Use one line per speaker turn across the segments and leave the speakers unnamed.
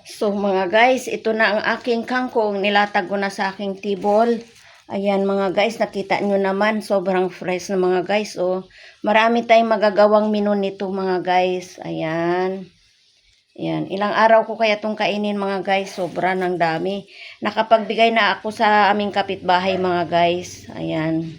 So mga guys, ito na ang aking kangkong. Nilatag ko na sa aking tibol. Ayan mga guys, nakita nyo naman. Sobrang fresh na mga guys. Oh. Marami tayong magagawang menu nito mga guys. Ayan. Ayan. Ilang araw ko kaya itong kainin mga guys. Sobra ng dami. Nakapagbigay na ako sa aming kapitbahay mga guys. Ayan.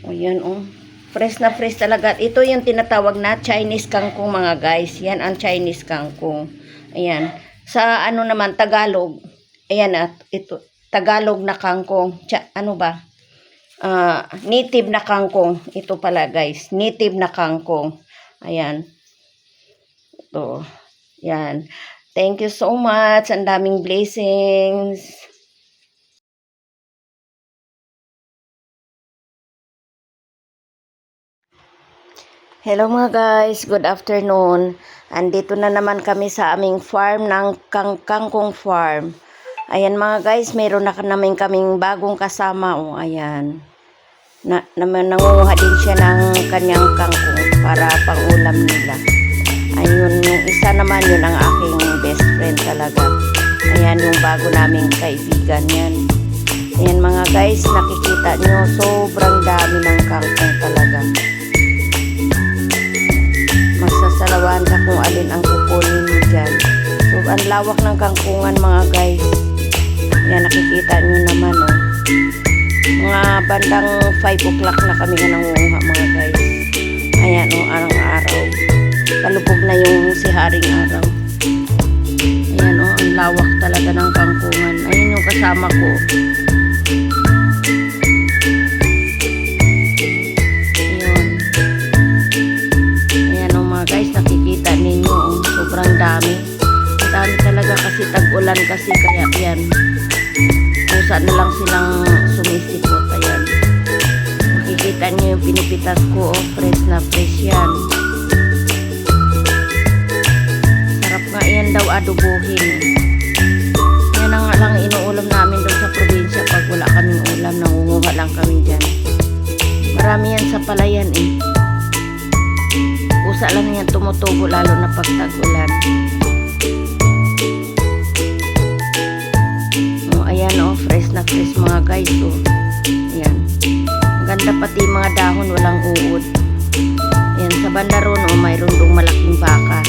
Ayan oh. Fresh na fresh talaga. Ito yung tinatawag na Chinese kangkong mga guys. Yan ang Chinese kangkong. Ayan. Sa ano naman, Tagalog. Ayan at ito. Tagalog na kangkong. Ano ba? Native na kangkong. Ito pala guys. Native na kangkong. Ayan. Ito. Ayan. Thank you so much. Ang daming blessings. Hello mga guys, good afternoon. Andito na naman kami sa aming farm ng kangkong farm. Ayan mga guys, meron na namin kaming bagong kasama. Oh, ayan. Nangunguha din siya ng kanyang kangkong para pang-ulam nila. Ayun, yung isa naman yun ang aking best friend talaga. Ayan yung bago naming kaibigan yan. Ayan mga guys, nakikita nyo, sobrang dami ng kangkong talaga. Masasalawan ka kung alin ang kukunin mo dyan. So, ang lawak ng kangkungan mga guys. Yan, nakikita nyo naman oh. Mga bandang 5 o'clock na kami na nangunguha mga guys. Ayan oh, araw-araw. Palubog na yung si Haring Araw. Ayan oh, ang lawak talaga ng kangkungan. Ayan yung kasama ko. Guys, nakikita ninyo oh, sobrang dami. Ang dami talaga kasi tag-ulan kasi kaya yan. Kusa na lang silang sumisipot. Ayan. Nakikita nyo yung pinipitas ko oh, fresh na fresh yan. Sarap nga yan daw adobohin. Yan ang nga lang inuulam namin doon sa probinsya pag wala kaming ulam. Nangunguha lang kami dyan. Marami yan sa palayan eh. Usa lang yan tumutubo lalo na pag tag-ulan. Oh, ayan oh, fresh na fresh mga guys oh. Ayan. Ang ganda pati mga dahon walang uod. Ayan, sa banda ron oh, mayroon dong malaking baka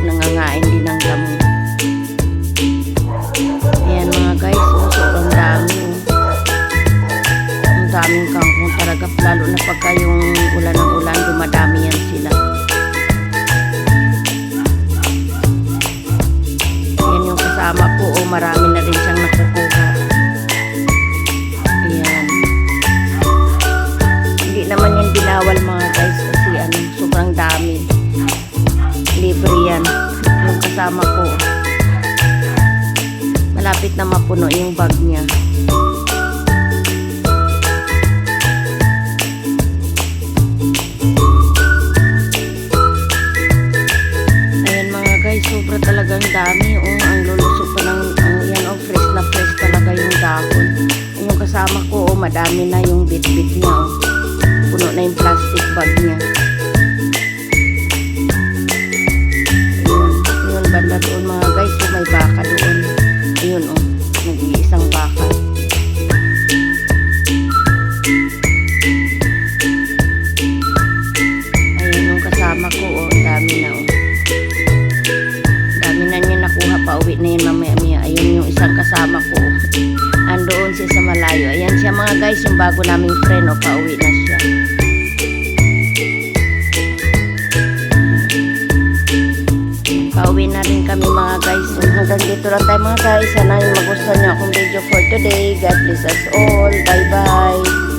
nangangain din ng damo. Ayan mga guys oh, sobrang dami oh. Ang daming kangkong talaga lalo na pagka yung ulan ng ulan dumadami yan sila. Kasama po o marami na rin siyang nakukuha. Ayan. Hindi naman yan binawal mga guys kasi ano, sobrang dami. Libre yan. Yung kasama ko. Malapit na mapuno yung bag niya. Ayan mga guys, sobra talagang dami. Oh, ang lulusok pa ng yan oh, fresh na fresh talaga yung dahon. Yung kasama ko oh, madami na yung bit-bit niya oh. Puno na yung plastic bag niya. Ayun banda doon mga guys oh, may baka doon. Ayun oh, nag-iisang baka. Ayun yung kasama ko oh, dami na oh. Nakuha pa uwi na yun mamaya-maya. Ayun yung isang kasama ko. Andoon siya sa malayo. Ayan siya mga guys, yung bago naming friend o pauwi na siya. Pauwi na rin kami mga guys. Hanggang dito lang tayo mga guys. Sana yung magustuhan nyo akong video for today. God bless us all. Bye bye.